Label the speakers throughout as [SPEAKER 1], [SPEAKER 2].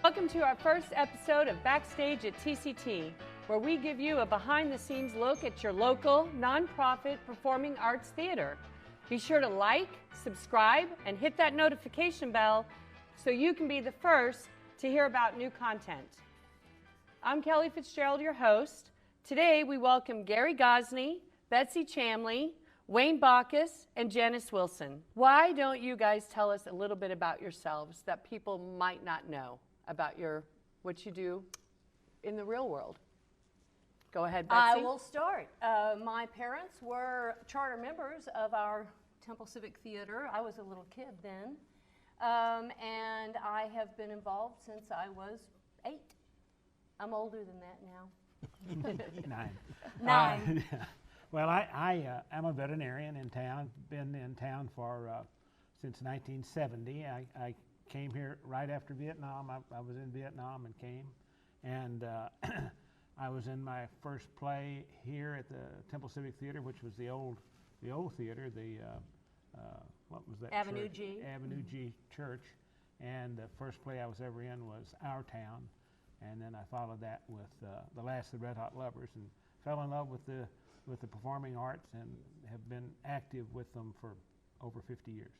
[SPEAKER 1] Welcome to our first episode of Backstage at TCT, where we give you a behind-the-scenes look at your local, nonprofit performing arts theater. Be sure to like, subscribe, and hit that notification bell so you can be the first to hear about new content. I'm Kelly Fitzgerald, your host. Today we welcome Gary Gosney, Betsi Chamlee, Wayne Bachus, and Janice Wilson. Why don't you guys tell us a little bit about yourselves that people might not know about what you do in the real world? Go ahead, Betsi.
[SPEAKER 2] I will start. My parents were charter members of our Temple Civic Theater. I was a little kid then, and I have been involved since I was 8. I'm older than that now.
[SPEAKER 3] 9.
[SPEAKER 2] 9.
[SPEAKER 3] Yeah. Well, I am a veterinarian in town. Been in town for since 1970. I came here right after Vietnam. I was in Vietnam and came, and I was in my first play here at the Temple Civic Theater, which was the old theater. What was that?
[SPEAKER 2] Avenue
[SPEAKER 3] church?
[SPEAKER 2] G.
[SPEAKER 3] Avenue G Church, and the first play I was ever in was Our Town, and then I followed that with The Last of the Red Hot Lovers, and fell in love with the performing arts and have been active with them for over 50 years.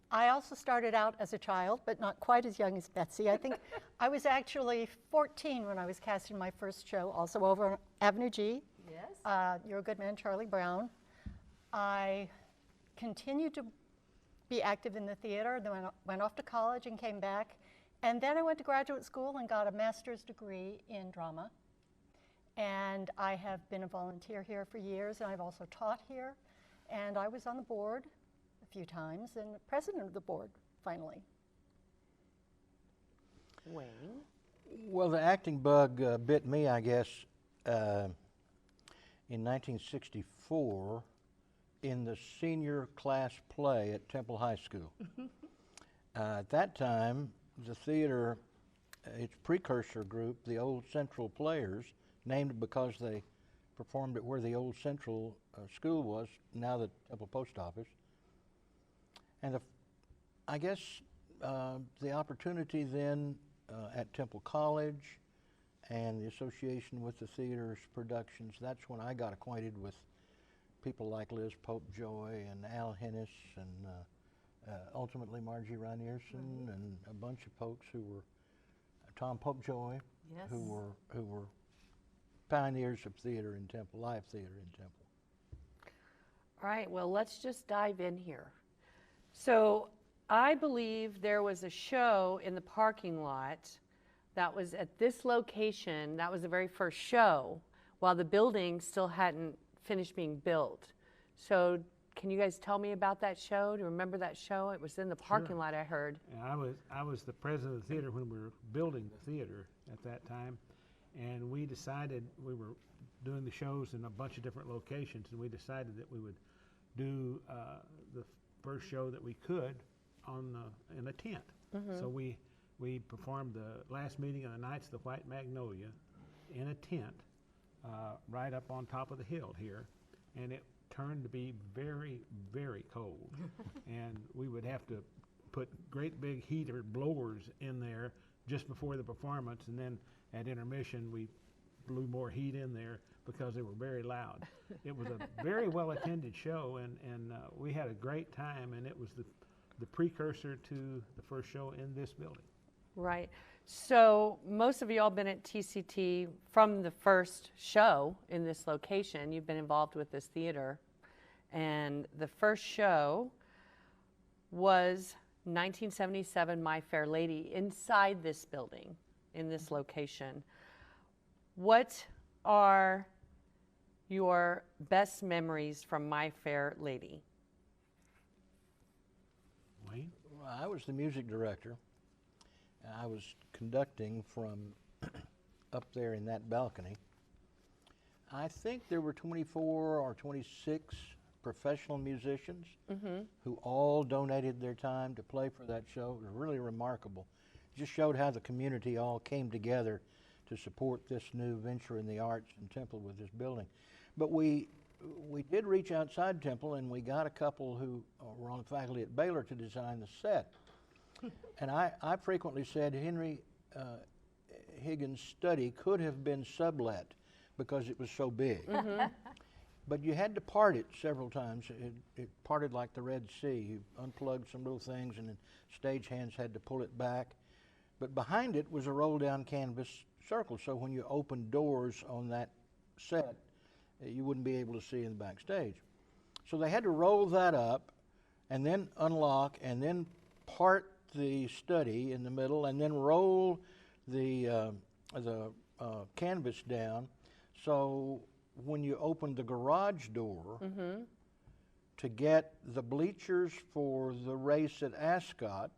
[SPEAKER 4] I also started out as a child, but not quite as young as Betsi. I think I was actually 14 when I was cast in my first show, also over on Avenue G.
[SPEAKER 2] Yes.
[SPEAKER 4] You're a Good Man, Charlie Brown. I continued to be active in the theater, then went off to college and came back. And then I went to graduate school and got a master's degree in drama. And I have been a volunteer here for years, and I've also taught here. And I was on the board a few times and president of the board, finally.
[SPEAKER 1] Wayne?
[SPEAKER 5] Well, the acting bug bit me, I guess, in 1964 in the senior class play at Temple High School. At that time, the theater, its precursor group, the Old Central Players, named because they performed it where the Old Central School was, now the Temple Post Office. And I guess the opportunity then at Temple College and the association with the theater's productions, that's when I got acquainted with people like Liz Pope-Joy and Al Hennis and ultimately Margie Rynierson and a bunch of folks who were, Tom Pope-Joy,
[SPEAKER 2] Yes.
[SPEAKER 5] who were pioneers of theater in Temple, live theater in Temple.
[SPEAKER 1] All right, well, let's just dive in here. So I believe there was a show in the parking lot that was at this location. That was the very first show while the building still hadn't finished being built. So can you guys tell me about that show? Do you remember that show? It was in the parking lot, I heard.
[SPEAKER 3] And I was the president of the theater when we were building the theater at that time, and we decided, we were doing the shows in a bunch of different locations, and we decided that we would do the first show that we could in a tent. So we performed the last meeting of the Knights of the White Magnolia in a tent right up on top of the hill here, and it turned to be very, very cold. And we would have to put great big heater blowers in there just before the performance, and then at intermission we blew more heat in there because they were very loud. It was a very well attended show, and we had a great time, and it was the precursor to the first show in this building.
[SPEAKER 1] Right. So most of y'all been at TCT from the first show in this location. You've been involved with this theater. And the first show was 1977, My Fair Lady, inside this building, in this location. What are your best memories from My Fair Lady?
[SPEAKER 3] Wayne?
[SPEAKER 5] Well, I was the music director. I was conducting from up there in that balcony. I think there were 24 or 26 professional musicians who all donated their time to play for that show. It was really remarkable. It just showed how the community all came together to support this new venture in the arts in Temple with this building. But we did reach outside Temple, and we got a couple who were on the faculty at Baylor to design the set. And I frequently said Henry Higgins' study could have been sublet because it was so big. But you had to part it several times. It parted like the Red Sea. You unplugged some little things and then stagehands had to pull it back. But behind it was a roll-down canvas circle, so when you opened doors on that set, you wouldn't be able to see in the backstage. So they had to roll that up and then unlock and then part the study in the middle and then roll the canvas down. So when you opened the garage door to get the bleachers for the race at Ascot,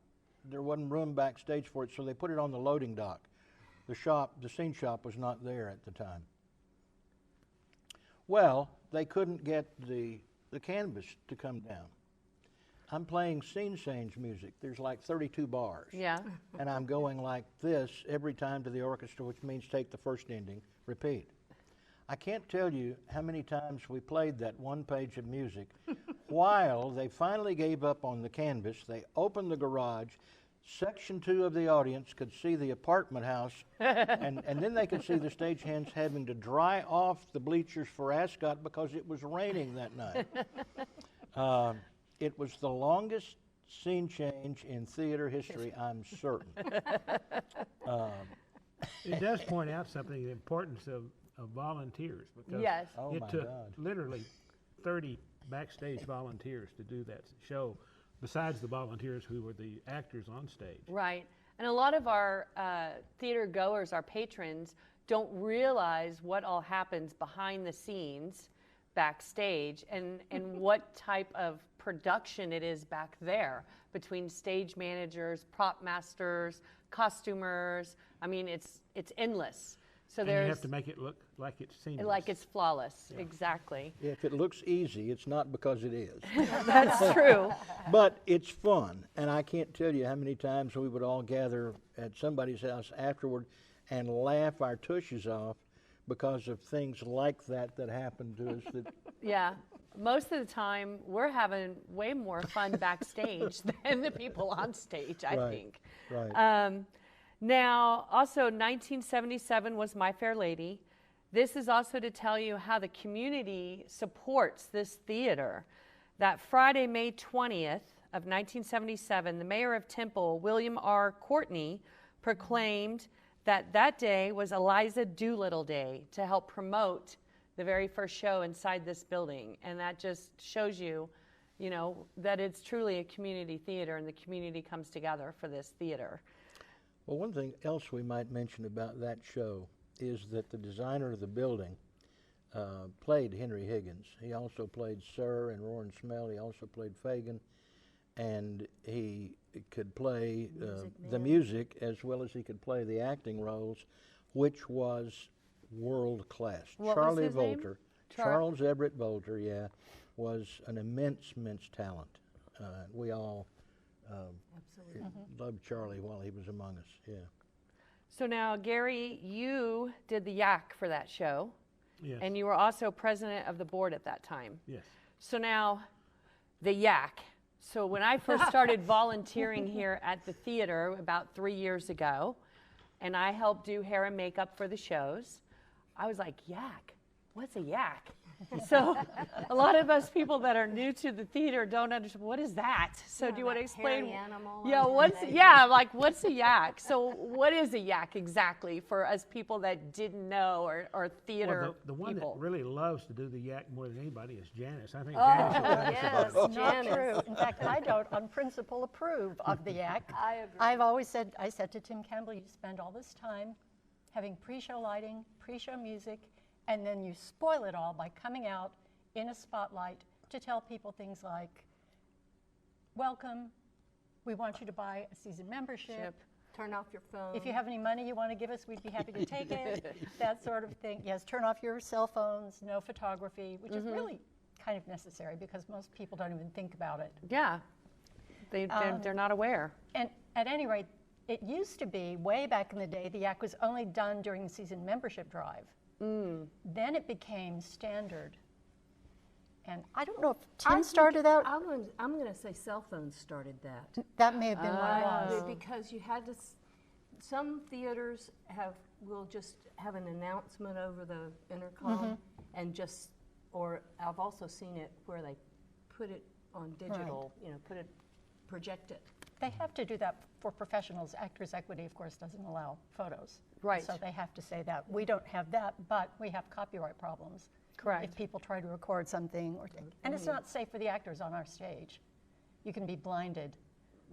[SPEAKER 5] there wasn't room backstage for it, so they put it on the loading dock. The scene shop was not there at the time. Well, they couldn't get the canvas to come down. I'm playing scene change music. There's like 32 bars.
[SPEAKER 1] Yeah.
[SPEAKER 5] And I'm going like this every time to the orchestra, which means take the first ending, repeat. I can't tell you how many times we played that one page of music while they finally gave up on the canvas. They opened the garage. Section 2 of the audience could see the apartment house, and then they could see the stagehands having to dry off the bleachers for Ascot because it was raining that night. It was the longest scene change in theater history, I'm certain.
[SPEAKER 3] It does point out something, the importance of volunteers, because
[SPEAKER 1] Yes.
[SPEAKER 5] Oh
[SPEAKER 3] it
[SPEAKER 5] my
[SPEAKER 3] took
[SPEAKER 5] God.
[SPEAKER 3] literally 30 backstage volunteers to do that show, besides the volunteers who were the actors on stage.
[SPEAKER 1] Right. And a lot of our theater goers, our patrons, don't realize what all happens behind the scenes backstage and what type of production it is back there between stage managers, prop masters, costumers. I mean, it's endless. So
[SPEAKER 3] And
[SPEAKER 1] there's
[SPEAKER 3] you have to make it look like it's seamless.
[SPEAKER 1] like it's flawless. Exactly.
[SPEAKER 5] If it looks easy, it's not because it is.
[SPEAKER 1] That's true.
[SPEAKER 5] But it's fun, and I can't tell you how many times we would all gather at somebody's house afterward and laugh our tushes off because of things like that happened to us. That
[SPEAKER 1] Yeah. Most of the time, we're having way more fun backstage than the people on stage, I
[SPEAKER 5] Right.
[SPEAKER 1] think.
[SPEAKER 5] right.
[SPEAKER 1] Now, also 1977 was My Fair Lady. This is also to tell you how the community supports this theater. That Friday, May 20th of 1977, the mayor of Temple, William R. Courtney, proclaimed that that day was Eliza Doolittle Day to help promote the very first show inside this building. And that just shows you, you know, that it's truly a community theater and the community comes together for this theater.
[SPEAKER 5] Well, one thing else we might mention about that show is that the designer of the building played Henry Higgins. He also played Sir and Roaring Smell. He also played Fagin, and he could play the music as well as he could play the acting roles, which was world class.
[SPEAKER 1] What was
[SPEAKER 5] Charlie
[SPEAKER 1] his name?
[SPEAKER 5] Volter, Charles Everett Volter, yeah, was an immense talent. We all loved Charlie while he was among us, yeah.
[SPEAKER 1] So now, Gary, you did the yak for that show,
[SPEAKER 3] Yes.
[SPEAKER 1] and you were also president of the board at that time.
[SPEAKER 3] Yes.
[SPEAKER 1] So now, the yak. So when I first started volunteering here at the theater about 3 years ago, and I helped do hair and makeup for the shows, I was like, yak? What's a yak? So a lot of us people that are new to the theater don't understand, what is that? So do you want to explain?
[SPEAKER 2] Hairy animal.
[SPEAKER 1] Yeah, what's a yak? So what is a yak exactly for us people that didn't know or theater
[SPEAKER 3] Well, the one
[SPEAKER 1] people?
[SPEAKER 3] that really loves to do the yak more than anybody is Janice. I think
[SPEAKER 2] Oh,
[SPEAKER 3] Janice will tell us
[SPEAKER 2] yes,
[SPEAKER 3] about it.
[SPEAKER 4] Not
[SPEAKER 2] Janice.
[SPEAKER 4] true. In fact, I don't, on principle, approve of the yak.
[SPEAKER 2] I agree.
[SPEAKER 4] I've always said, I said to Tim Campbell, you spend all this time having pre-show lighting, pre-show music, and then you spoil it all by coming out in a spotlight to tell people things like, welcome, we want you to buy a season membership.
[SPEAKER 2] Turn off your phone.
[SPEAKER 4] If you have any money you want to give us, we'd be happy to take it, that sort of thing. Yes, turn off your cell phones, no photography, which is really kind of necessary because most people don't even think about it.
[SPEAKER 1] Yeah, they're not aware.
[SPEAKER 4] And at any rate, it used to be, way back in the day, the yak was only done during the season membership drive. Then it became standard. And I don't know if Tim started out.
[SPEAKER 2] I'm going to say cell phones started that.
[SPEAKER 4] That may have been what it was.
[SPEAKER 2] Because you had to, some theaters will just have an announcement over the intercom and just, or I've also seen it where they put it on digital, project it.
[SPEAKER 4] They have to do that for professionals. Actors Equity, of course, doesn't allow photos.
[SPEAKER 1] Right.
[SPEAKER 4] So they have to say that. We don't have that, but we have copyright problems.
[SPEAKER 1] Correct.
[SPEAKER 4] If people try to record something, and it's not safe for the actors on our stage. You can be blinded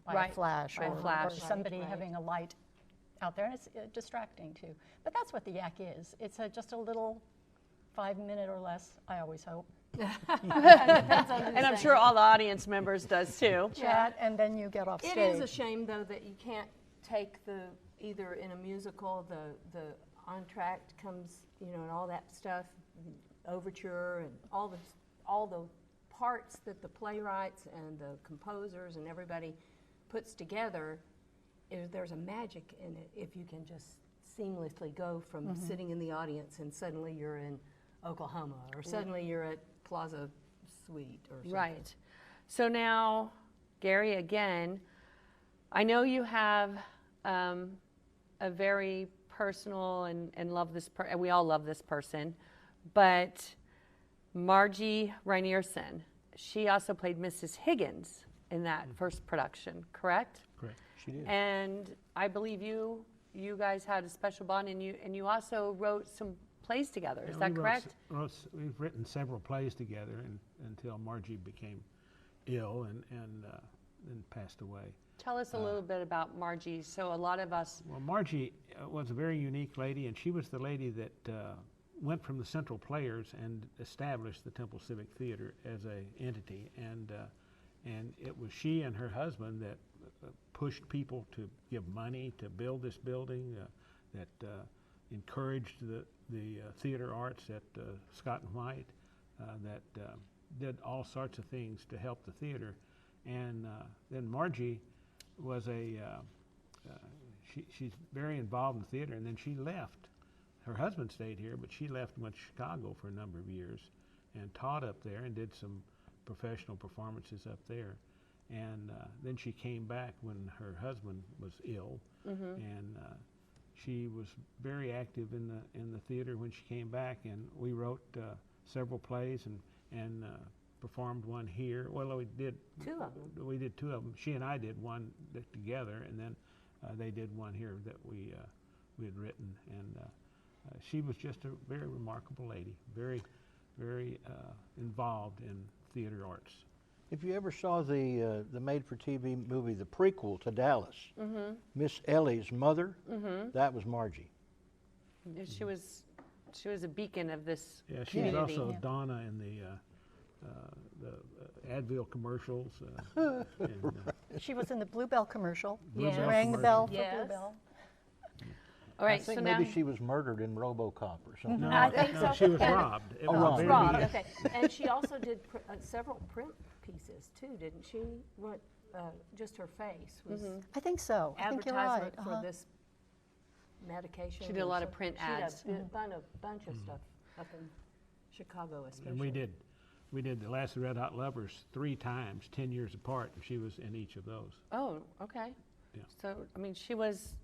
[SPEAKER 4] by a flash,
[SPEAKER 1] By a
[SPEAKER 4] or
[SPEAKER 1] flash.
[SPEAKER 4] somebody having a light out there, and it's distracting too. But that's what the yak is. It's just a little 5-minute or less, I always hope.
[SPEAKER 1] And I'm sure all the audience members does too.
[SPEAKER 4] Chat, and then you get off stage.
[SPEAKER 2] It is a shame, though, that you can't take either in a musical, the entr'acte comes, and all that stuff, overture, and all the parts that the playwrights and the composers and everybody puts together. There's a magic in it if you can just seamlessly go from sitting in the audience and suddenly you're in Oklahoma, or suddenly you're at Plaza Suite or something.
[SPEAKER 1] Right. So now, Gary, again, I know you have a very personal and love this and we all love this person, but Margie Reinierson, she also played Mrs. Higgins in that first production, correct?
[SPEAKER 3] Correct.
[SPEAKER 5] She did.
[SPEAKER 1] And I believe you guys had a special bond, and you also wrote some plays together. Is that correct?
[SPEAKER 3] We've written several plays together until Margie became ill and then passed away.
[SPEAKER 1] Tell us a little bit about Margie. So a lot of us.
[SPEAKER 3] Well, Margie was a very unique lady, and she was the lady that went from the Central Players and established the Temple Civic Theater as a entity. And it was she and her husband that pushed people to give money to build this building, that encouraged the theater arts at Scott and White, that did all sorts of things to help the theater. And then Margie was she's very involved in theater, and then she left. Her husband stayed here, but she left and went to Chicago for a number of years and taught up there and did some professional performances up there. And then she came back when her husband was ill, and she was very active in the theater when she came back. And we wrote several plays and performed one here. Well, we did
[SPEAKER 2] Two of them.
[SPEAKER 3] We did two of them. She and I did one together, and then they did one here that we had written. And she was just a very remarkable lady, very, very involved in theater arts.
[SPEAKER 5] If you ever saw the made-for-TV movie, the prequel to Dallas, Miss Ellie's mother, that was Margie.
[SPEAKER 1] She was a beacon of this
[SPEAKER 3] Yeah, she
[SPEAKER 1] community.
[SPEAKER 3] was also Donna in the Advil commercials. And,
[SPEAKER 4] She was in the Bluebell commercial.
[SPEAKER 2] Yes.
[SPEAKER 4] She rang the bell for
[SPEAKER 2] Yes.
[SPEAKER 4] Bluebell.
[SPEAKER 1] All right,
[SPEAKER 5] I think
[SPEAKER 1] so
[SPEAKER 5] maybe
[SPEAKER 1] now
[SPEAKER 5] she was murdered in RoboCop or something.
[SPEAKER 3] no,
[SPEAKER 2] I think
[SPEAKER 3] no,
[SPEAKER 2] so.
[SPEAKER 3] she was robbed. It was
[SPEAKER 5] robbed.
[SPEAKER 3] very-
[SPEAKER 2] Robbed, okay. And she also did several print pieces too, didn't she? What, just her face was
[SPEAKER 4] I think so. I think you're right.
[SPEAKER 2] advertisement for this medication.
[SPEAKER 1] She did a
[SPEAKER 2] or
[SPEAKER 1] lot of
[SPEAKER 2] something.
[SPEAKER 1] print ads.
[SPEAKER 2] She did a bunch of stuff up in Chicago especially.
[SPEAKER 3] And we did The Last of the Red Hot Lovers 3 times, 10 years apart, and she was in each of those.
[SPEAKER 1] Oh, okay.
[SPEAKER 3] Yeah.
[SPEAKER 1] So I mean, she was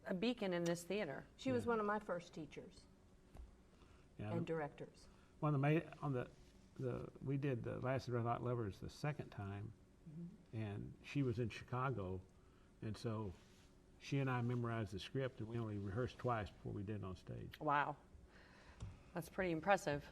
[SPEAKER 1] a beacon in this theater.
[SPEAKER 2] She was one of my first teachers
[SPEAKER 3] Yeah,
[SPEAKER 2] and directors.
[SPEAKER 3] we did The Last of the Red Hot Lovers the second time, and she was in Chicago, and so she and I memorized the script, and we only rehearsed twice before we did it on stage.
[SPEAKER 1] Wow, that's pretty impressive.